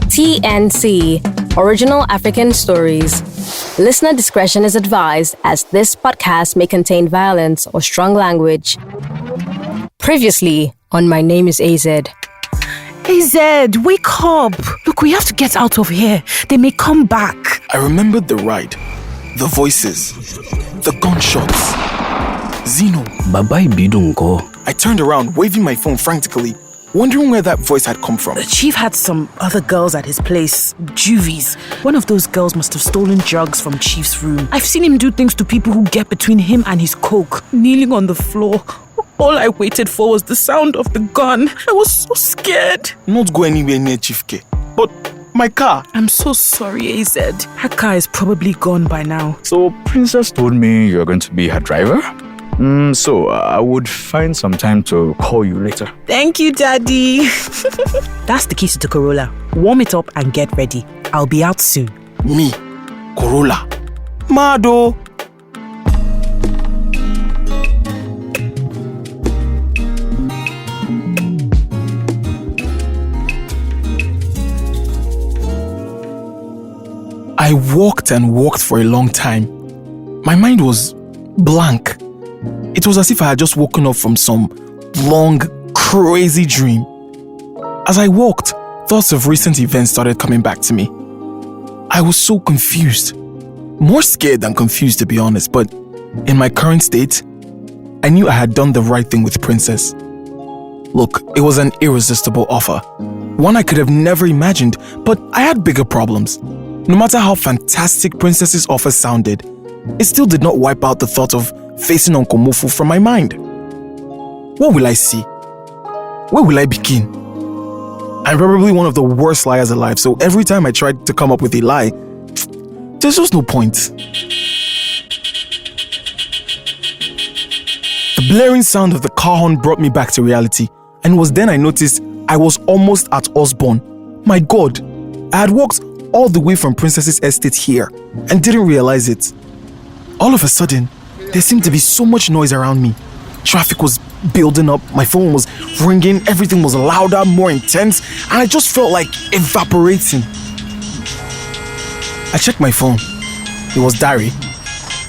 TNC, Original African Stories. Listener discretion is advised as this podcast may contain violence or strong language. Previously on My Name is A-Zed. A-Zed, wake up! Look, we have to get out of here. They may come back. I remembered the ride, the voices, the gunshots. Zeno. Babai bidunko. I turned around, waving my phone frantically, wondering where that voice had come from. The chief had some other girls at his place, juvies. One of those girls must have stolen drugs from Chief's room. I've seen him do things to people who get between him and his coke, kneeling on the floor. All I waited for was the sound of the gun. I was so scared. Not go anywhere near Chief K. But my car. I'm so sorry, A-Zed. Her car is probably gone by now. So Princess told me you're going to be her driver? So I would find some time to call you later. Thank you, Daddy. That's the keys to the Corolla. Warm it up and get ready. I'll be out soon. Me, Corolla. Mado. I walked and walked for a long time. My mind was blank. It was as if I had just woken up from some long, crazy dream. As I walked, thoughts of recent events started coming back to me. I was so confused. More scared than confused, to be honest, but in my current state, I knew I had done the right thing with Princess. Look, it was an irresistible offer. One I could have never imagined, but I had bigger problems. No matter how fantastic Princess's offer sounded, it still did not wipe out the thought of facing Uncle Mufu from my mind. What will I see? Where will I begin? I'm probably one of the worst liars alive, so every time I tried to come up with a lie, there's just no point. The blaring sound of the car horn brought me back to reality, and it was then I noticed I was almost at Osborne. My God, I had walked all the way from Princess's estate here and didn't realize it. All of a sudden, there seemed to be so much noise around me. Traffic was building up, my phone was ringing, everything was louder, more intense, and I just felt like evaporating. I checked my phone. It was Dari.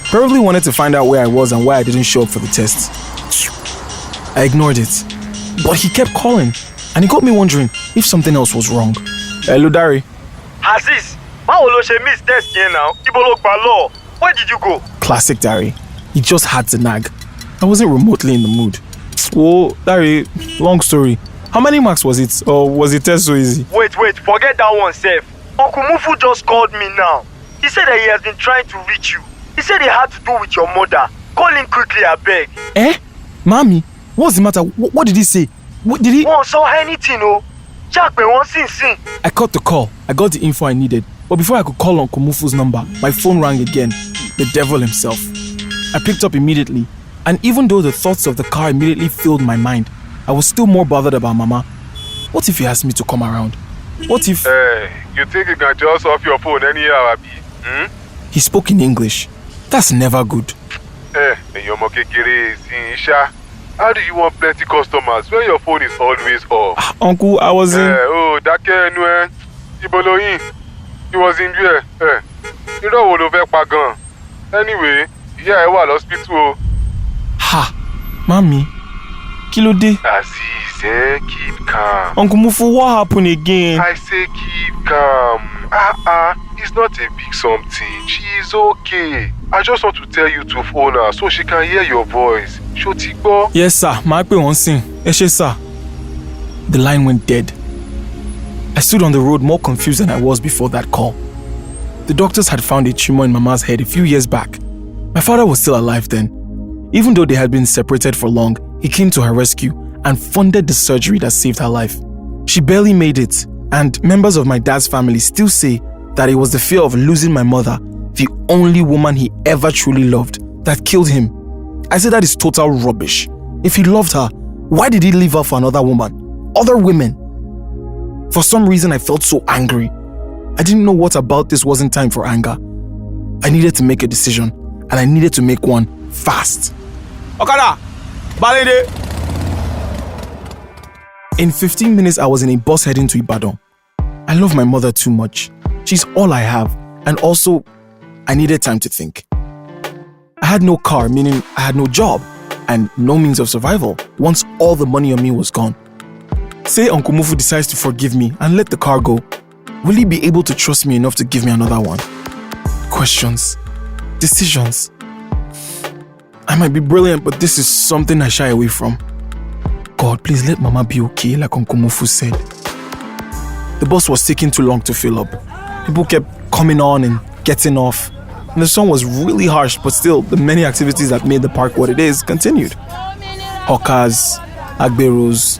Probably wanted to find out where I was and why I didn't show up for the test. I ignored it, but he kept calling, and it got me wondering if something else was wrong. Hello, Dari. Azeez, báwo ló ṣe miss test yẹn now? Ibo ló gbà lọ? Where did you go? Classic Dari. He just had to nag. I wasn't remotely in the mood. Oh, Dari, long story. How many marks was it? Or was the test so easy? Wait, forget that one, Seth. Uncle Mufu just called me now. He said that he has been trying to reach you. He said he had to do with your mother. Call him quickly, I beg. Eh? Mommy? What's the matter? What did he say? What did he... Won't saw anything, oh. Jack, me won't sing. I cut the call. I got the info I needed. But before I could call Uncle Mufu's number, my phone rang again. The devil himself. I picked up immediately. And even though the thoughts of the car immediately filled my mind, I was still more bothered about Mama. What if he asked me to come around? What if... Hey, you think you can just off your phone anyhow, Abi? He spoke in English. That's never good. Your Okeke, Isha. How do you want plenty customers when your phone is always off? Uncle, I was in... Dake Nwe. Iboloyin. He was in there. You know what over pagan. Anyway, yeah, I was hospital. Ha! Mommy. Kilode. Azeez, keep calm. Uncle Mufu, what happened again? I say keep calm. It's not a big something. She is okay. I just want to tell you to phone her so she can hear your voice. Shotigbo? Yes, sir. My pe won sing. Eshe, sir. The line went dead. I stood on the road more confused than I was before that call. The doctors had found a tumor in Mama's head a few years back. My father was still alive then. Even though they had been separated for long, he came to her rescue and funded the surgery that saved her life. She barely made it, and members of my dad's family still say that it was the fear of losing my mother, the only woman he ever truly loved, that killed him. I said that is total rubbish. If he loved her, why did he leave her for another woman? Other women? For some reason, I felt so angry. I didn't know what about this wasn't time for anger. I needed to make a decision, and I needed to make one fast. Okada! Balede! In 15 minutes, I was in a bus heading to Ibadan. I love my mother too much. She's all I have. And also, I needed time to think. I had no car, meaning I had no job and no means of survival once all the money on me was gone. Say Uncle Mufu decides to forgive me and let the car go. Will he be able to trust me enough to give me another one? Questions. Decisions. I might be brilliant, but this is something I shy away from. God, please let Mama be okay, like Uncle Mufu said. The bus was taking too long to fill up. People kept coming on and getting off. And the sun was really harsh, but still, the many activities that made the park what it is continued. Hawkers, agberos,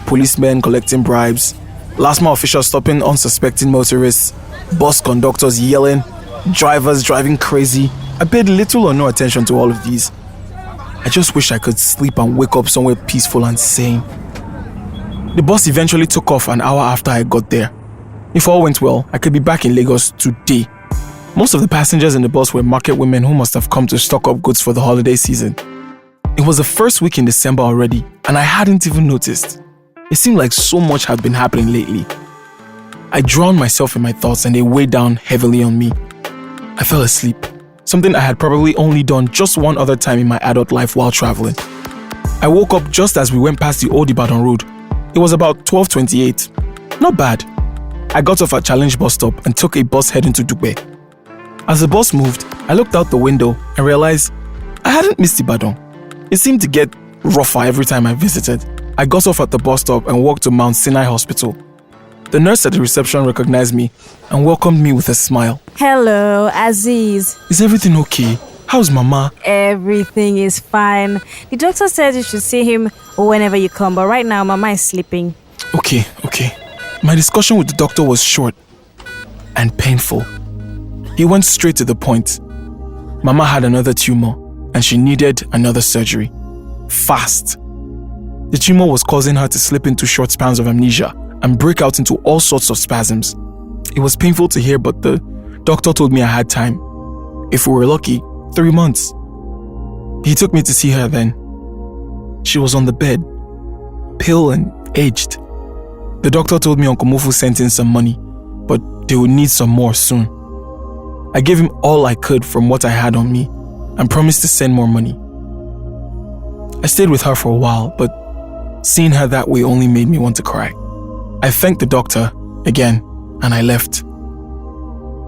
policemen collecting bribes, last mile officials stopping unsuspecting motorists, bus conductors yelling, drivers driving crazy. I paid little or no attention to all of these. I just wish I could sleep and wake up somewhere peaceful and sane. The bus eventually took off an hour after I got there. If all went well, I could be back in Lagos today. Most of the passengers in the bus were market women who must have come to stock up goods for the holiday season. It was the first week in December already, and I hadn't even noticed. It seemed like so much had been happening lately. I drowned myself in my thoughts and they weighed down heavily on me. I fell asleep, something I had probably only done just one other time in my adult life while traveling. I woke up just as we went past the old Ibadan road. It was about 12:28. Not bad. I got off at Challenge bus stop and took a bus heading to Dugbe. As the bus moved, I looked out the window and realized I hadn't missed Ibadan. It seemed to get rougher every time I visited. I got off at the bus stop and walked to Mount Sinai Hospital. The nurse at the reception recognized me and welcomed me with a smile. Hello, Azeez. Is everything okay? How's Mama? Everything is fine. The doctor said you should see him whenever you come, but right now Mama is sleeping. Okay. My discussion with the doctor was short and painful. He went straight to the point. Mama had another tumor and she needed another surgery. Fast. The tumor was causing her to slip into short spans of amnesia and break out into all sorts of spasms. It was painful to hear, but the doctor told me I had time. If we were lucky, 3 months. He took me to see her then. She was on the bed, pale and aged. The doctor told me Uncle Mufu sent in some money, but they would need some more soon. I gave him all I could from what I had on me and promised to send more money. I stayed with her for a while, but seeing her that way only made me want to cry. I thanked the doctor again and I left.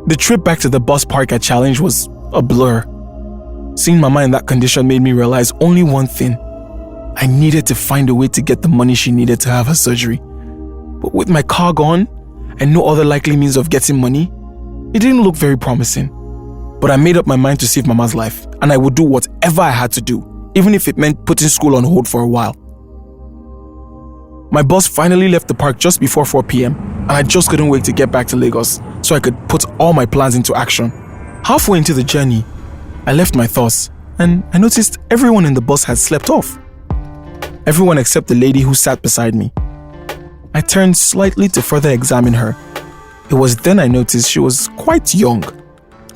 The trip back to the bus park at Challenge was a blur. Seeing Mama in that condition made me realize only one thing. I needed to find a way to get the money she needed to have her surgery. But with my car gone and no other likely means of getting money, it didn't look very promising. But I made up my mind to save Mama's life, and I would do whatever I had to do, even if it meant putting school on hold for a while. My bus finally left the park just before 4 p.m, and I just couldn't wait to get back to Lagos so I could put all my plans into action. Halfway into the journey, I left my thoughts, and I noticed everyone in the bus had slept off. Everyone except the lady who sat beside me. I turned slightly to further examine her. It was then I noticed she was quite young.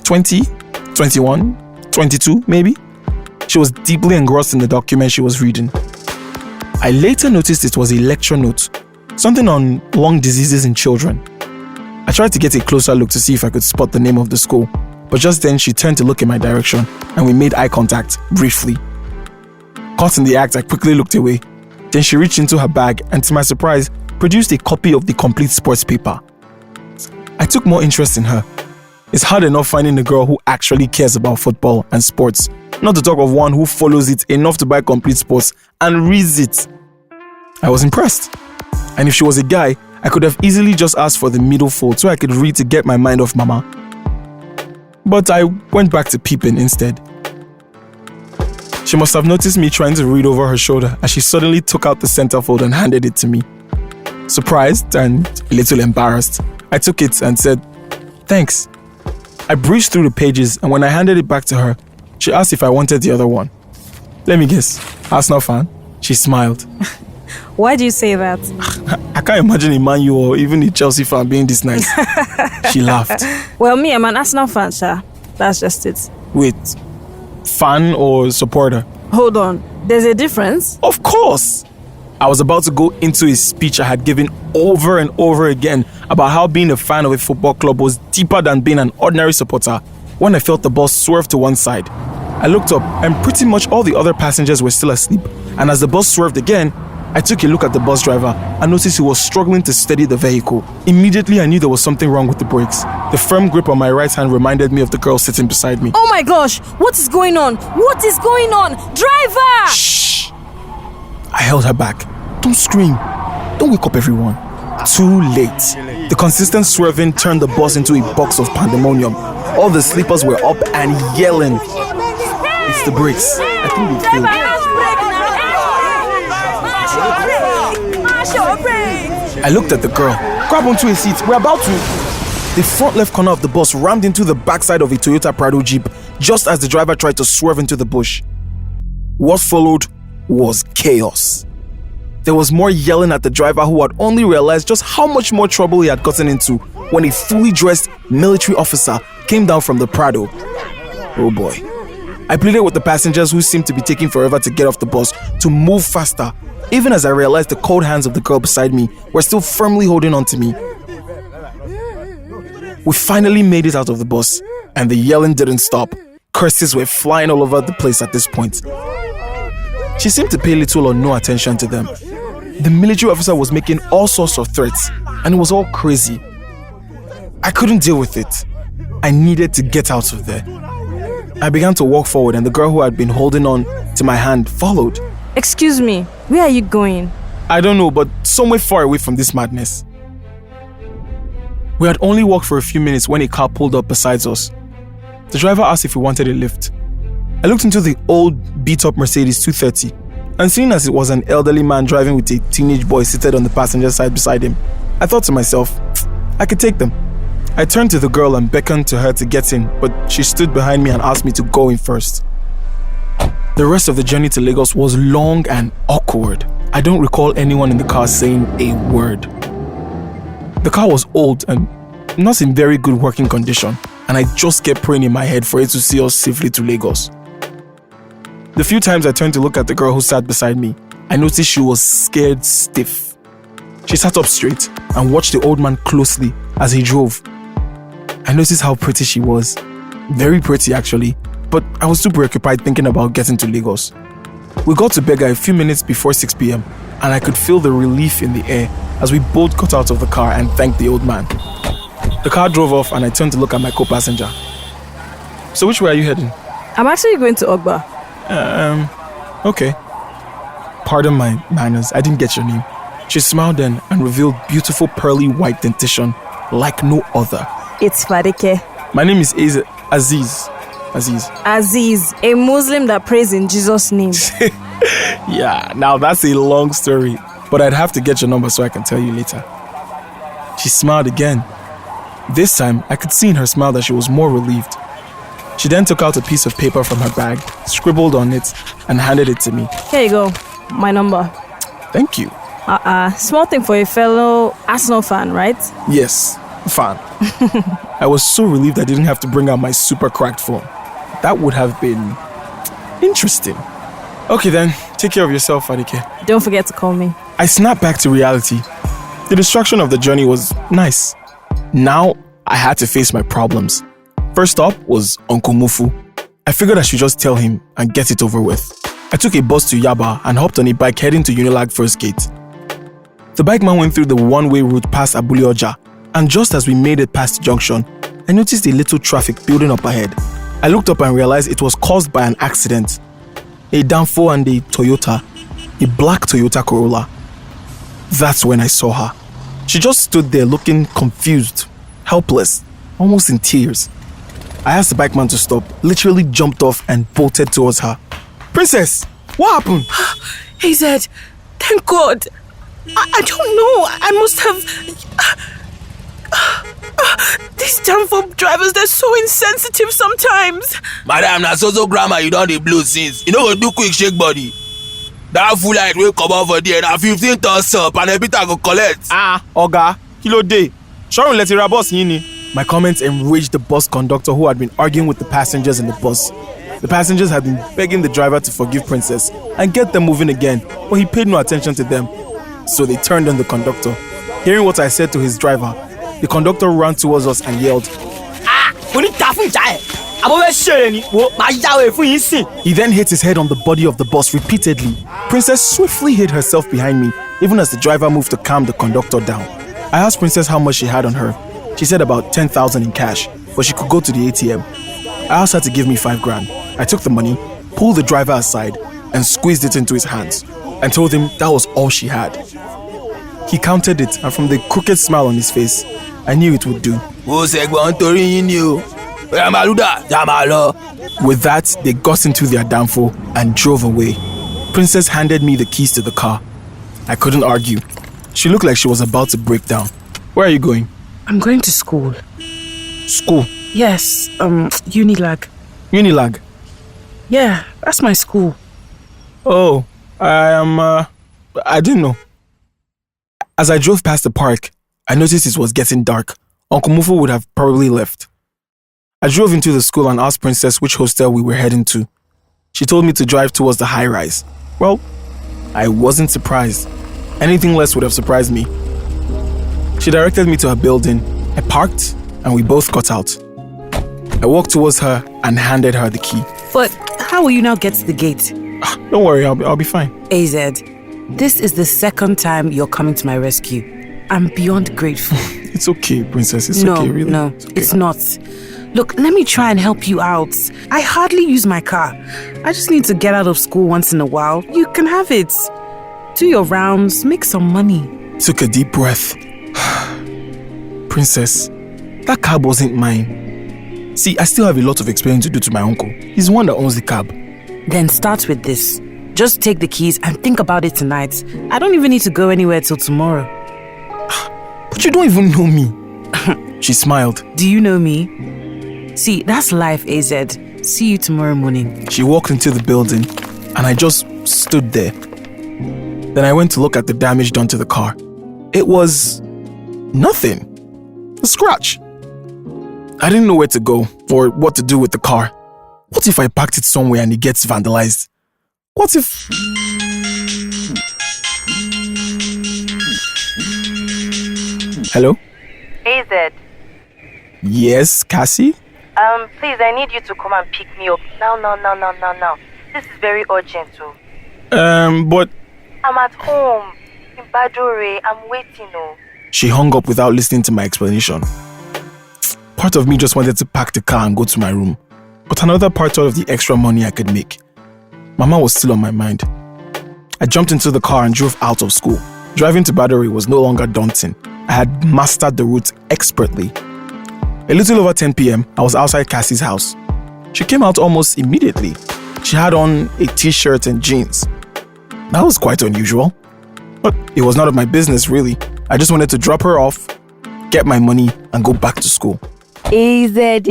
20, 21, 22 maybe? She was deeply engrossed in the document she was reading. I later noticed it was a lecture note, something on lung diseases in children. I tried to get a closer look to see if I could spot the name of the school, but just then she turned to look in my direction and we made eye contact briefly. Caught in the act, I quickly looked away. Then she reached into her bag and to my surprise, produced a copy of the complete sports paper. I took more interest in her. It's hard enough finding a girl who actually cares about football and sports, not to talk of one who follows it enough to buy complete sports and reads it. I was impressed. And if she was a guy, I could have easily just asked for the middle fold so I could read to get my mind off Mama. But I went back to peeping instead. She must have noticed me trying to read over her shoulder as she suddenly took out the centerfold and handed it to me. Surprised and a little embarrassed, I took it and said, "Thanks." I breezed through the pages and when I handed it back to her, she asked if I wanted the other one. Let me guess, Arsenal fan? She smiled. Why do you say that? I can't imagine a Man U or even a Chelsea fan being this nice. She laughed. Well, me, I'm an Arsenal fan, sir. That's just it. Wait, fan or supporter? Hold on. There's a difference? Of course! I was about to go into a speech I had given over and over again about how being a fan of a football club was deeper than being an ordinary supporter when I felt the bus swerve to one side. I looked up and pretty much all the other passengers were still asleep, and as the bus swerved again, I took a look at the bus driver and noticed he was struggling to steady the vehicle. Immediately I knew there was something wrong with the brakes. The firm grip on my right hand reminded me of the girl sitting beside me. Oh my gosh, what is going on? What is going on? Driver! Shh! I held her back. Don't scream. Don't wake up everyone. Too late. The consistent swerving turned the bus into a box of pandemonium. All the sleepers were up and yelling. It's the brakes. I think we failed. I looked at the girl. Grab onto a seat. We're about to. The front left corner of the bus rammed into the backside of a Toyota Prado Jeep just as the driver tried to swerve into the bush. What followed was chaos. There was more yelling at the driver, who had only realized just how much more trouble he had gotten into when a fully dressed military officer came down from the Prado. Oh boy. I pleaded with the passengers, who seemed to be taking forever to get off the bus, to move faster, even as I realized the cold hands of the girl beside me were still firmly holding on to me. We finally made it out of the bus, and the yelling didn't stop. Curses were flying all over the place at this point. She seemed to pay little or no attention to them. The military officer was making all sorts of threats, and it was all crazy. I couldn't deal with it. I needed to get out of there. I began to walk forward, and the girl who had been holding on to my hand followed. Excuse me, where are you going? I don't know, but somewhere far away from this madness. We had only walked for a few minutes when a car pulled up beside us. The driver asked if we wanted a lift. I looked into the old beat-up Mercedes 230, and seeing as it was an elderly man driving with a teenage boy seated on the passenger side beside him, I thought to myself, I could take them. I turned to the girl and beckoned to her to get in, but she stood behind me and asked me to go in first. The rest of the journey to Lagos was long and awkward. I don't recall anyone in the car saying a word. The car was old and not in very good working condition, and I just kept praying in my head for it to see us safely to Lagos. The few times I turned to look at the girl who sat beside me, I noticed she was scared stiff. She sat up straight and watched the old man closely as he drove. I noticed how pretty she was. Very pretty actually, but I was too preoccupied thinking about getting to Lagos. We got to Bega a few minutes before 6 p.m. and I could feel the relief in the air as we both got out of the car and thanked the old man. The car drove off and I turned to look at my co-passenger. So which way are you heading? I'm actually going to Ogba. Okay. Pardon my manners, I didn't get your name. She smiled then and revealed beautiful pearly white dentition like no other. It's Fadeke. My name is Azeez. Azeez, a Muslim that prays in Jesus' name. Yeah, now that's a long story, but I'd have to get your number so I can tell you later. She smiled again. This time, I could see in her smile that she was more relieved. She then took out a piece of paper from her bag, scribbled on it, and handed it to me. Here you go, my number. Thank you. Small thing for a fellow Arsenal fan, right? Yes, fan. I was so relieved I didn't have to bring out my super cracked phone. That would have been interesting. Okay then, take care of yourself, Fadeke. Don't forget to call me. I snapped back to reality. The distraction of the journey was nice. Now, I had to face my problems. First up was Uncle Mufu. I figured I should just tell him and get it over with. I took a bus to Yaba and hopped on a bike heading to Unilag First Gate. The bike man went through the one-way route past Abule Oja, and just as we made it past the junction, I noticed a little traffic building up ahead. I looked up and realized it was caused by an accident. A Danfo and a Toyota, a black Toyota Corolla. That's when I saw her. She just stood there looking confused, helpless, almost in tears. I asked the bike man to stop, literally jumped off and bolted towards her. Princess, what happened? A-Zed, thank God. I don't know. I must have... These Danfo drivers, they're so insensitive sometimes. Madam, na so grammar you don dey blow since. You no go do quick shake body. That full light will come over there na 15 tons up and everything go collect. Oga, kilo day. Sharon let your boss yini. My comments enraged the bus conductor who had been arguing with the passengers in the bus. The passengers had been begging the driver to forgive Princess and get them moving again, but he paid no attention to them. So they turned on the conductor. Hearing what I said to his driver, the conductor ran towards us and yelled, He then hit his head on the body of the bus repeatedly. Princess swiftly hid herself behind me, even as the driver moved to calm the conductor down. I asked Princess how much she had on her. She said about 10,000 in cash, but she could go to the ATM. I asked her to give me 5 grand. I took the money, pulled the driver aside, and squeezed it into his hands, and told him that was all she had. He counted it, and from the crooked smile on his face, I knew it would do. With that, they got into their Danfo and drove away. Princess handed me the keys to the car. I couldn't argue. She looked like she was about to break down. Where are you going? I'm going to school. School? Yes, Unilag. Unilag? Yeah, that's my school. Oh, I didn't know. As I drove past the park, I noticed it was getting dark. Uncle Mufu would have probably left. I drove into the school and asked Princess which hostel we were heading to. She told me to drive towards the high-rise. Well, I wasn't surprised. Anything less would have surprised me. She directed me to her building. I parked and we both got out. I walked towards her and handed her the key. But how will you now get to the gate? Don't worry, I'll be fine. A-Zed, this is the second time you're coming to my rescue. I'm beyond grateful. It's okay, Princess. It's okay, really. No, it's not. Look, let me try and help you out. I hardly use my car. I just need to get out of school once in a while. You can have it. Do your rounds, make some money. Took a deep breath. Princess, that cab wasn't mine. See, I still have a lot of explaining to do to my uncle. He's the one that owns the cab. Then start with this. Just take the keys and think about it tonight. I don't even need to go anywhere till tomorrow. But you don't even know me. She smiled. Do you know me? See, that's life, A-Zed. See you tomorrow morning. She walked into the building and I just stood there. Then I went to look at the damage done to the car. It was nothing. A scratch. I didn't know where to go or what to do with the car. What if I parked it somewhere and it gets vandalized? What if... Hello? A-Zed. Yes, Kassy? Please, I need you to come and pick me up. Now. This is very urgent, too. But... I'm at home. In Badore. I'm waiting, oh. She hung up without listening to my explanation. Part of me just wanted to pack the car and go to my room. But another part thought of the extra money I could make. Mama was still on my mind. I jumped into the car and drove out of school. Driving to Badore was no longer daunting. I had mastered the route expertly. A little over 10 p.m., I was outside Kassy's house. She came out almost immediately. She had on a t-shirt and jeans. That was quite unusual. But it was none of my business, really. I just wanted to drop her off, get my money, and go back to school. A-Zed.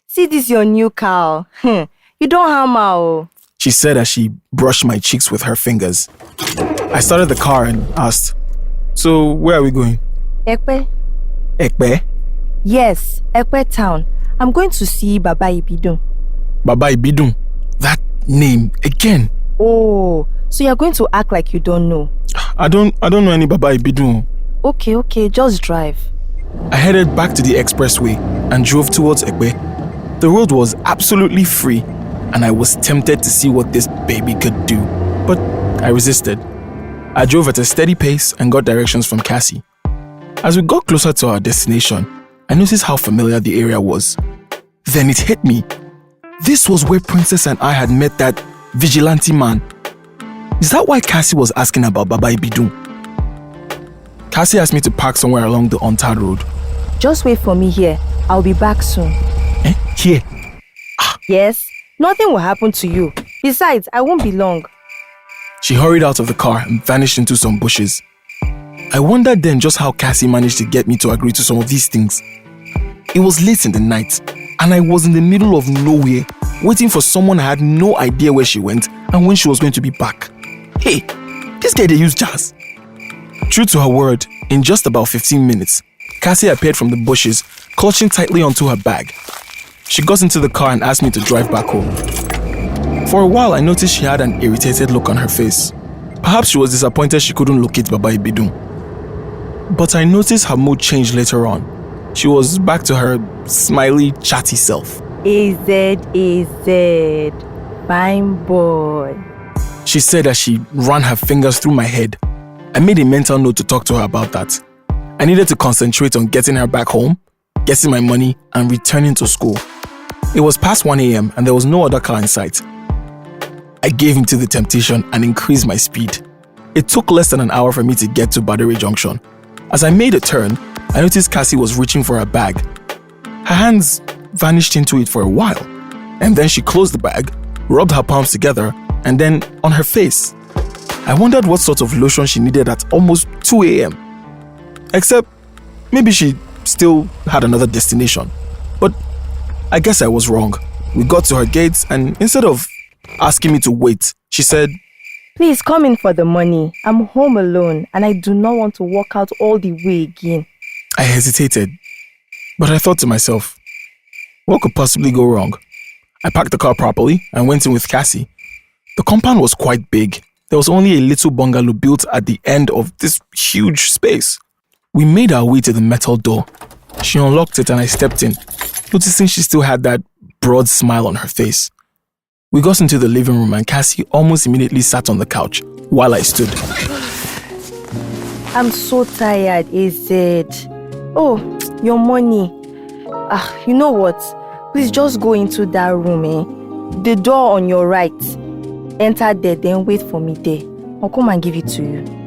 See this your new car. You don't hammer. She said as she brushed my cheeks with her fingers. I started the car and asked, so where are we going? Ekpe. Ekpe? Yes, Ekpe town. I'm going to see Baba Ibidun. Baba Ibidun? That name again? Oh, so you're going to act like you don't know. I don't know any Baba Ibidun. Okay, just drive. I headed back to the expressway and drove towards Ekpe. The road was absolutely free and I was tempted to see what this baby could do, but I resisted. I drove at a steady pace and got directions from Kassy. As we got closer to our destination, I noticed how familiar the area was. Then it hit me. This was where Princess and I had met that vigilante man. Is that why Kassy was asking about Baba Ibidun? Kassy asked me to park somewhere along the untarred road. Just wait for me here. I'll be back soon. Here? Yes, nothing will happen to you. Besides, I won't be long. She hurried out of the car and vanished into some bushes. I wondered then just how Kassy managed to get me to agree to some of these things. It was late in the night, and I was in the middle of nowhere, waiting for someone I had no idea where she went and when she was going to be back. Hey, this guy they use jazz. True to her word, in just about 15 minutes, Kassy appeared from the bushes, clutching tightly onto her bag. She got into the car and asked me to drive back home. For a while, I noticed she had an irritated look on her face. Perhaps she was disappointed she couldn't locate Baba Ibidun. But I noticed her mood changed later on. She was back to her smiley, chatty self. A-Zed, fine boy. She said as she ran her fingers through my head. I made a mental note to talk to her about that. I needed to concentrate on getting her back home, getting my money, and returning to school. It was past 1 a.m. and there was no other car in sight. I gave in to the temptation and increased my speed. It took less than an hour for me to get to Badere Junction. As I made a turn, I noticed Kassy was reaching for her bag. Her hands vanished into it for a while, and then she closed the bag, rubbed her palms together, and then on her face. I wondered what sort of lotion she needed at almost 2 a.m. Except, maybe she still had another destination. But I guess I was wrong. We got to her gates, and instead of asking me to wait, she said, Please come in for the money. I'm home alone and I do not want to walk out all the way again. I hesitated, but I thought to myself, what could possibly go wrong? I parked the car properly and went in with Kassy. The compound was quite big. There was only a little bungalow built at the end of this huge space. We made our way to the metal door. She unlocked it and I stepped in, noticing she still had that broad smile on her face. We got into the living room and Kassy almost immediately sat on the couch while I stood. I'm so tired, A-Zed. Oh, your money. You know what? Please just go into that room, The door on your right. Enter there, then wait for me there. I'll come and give it to you.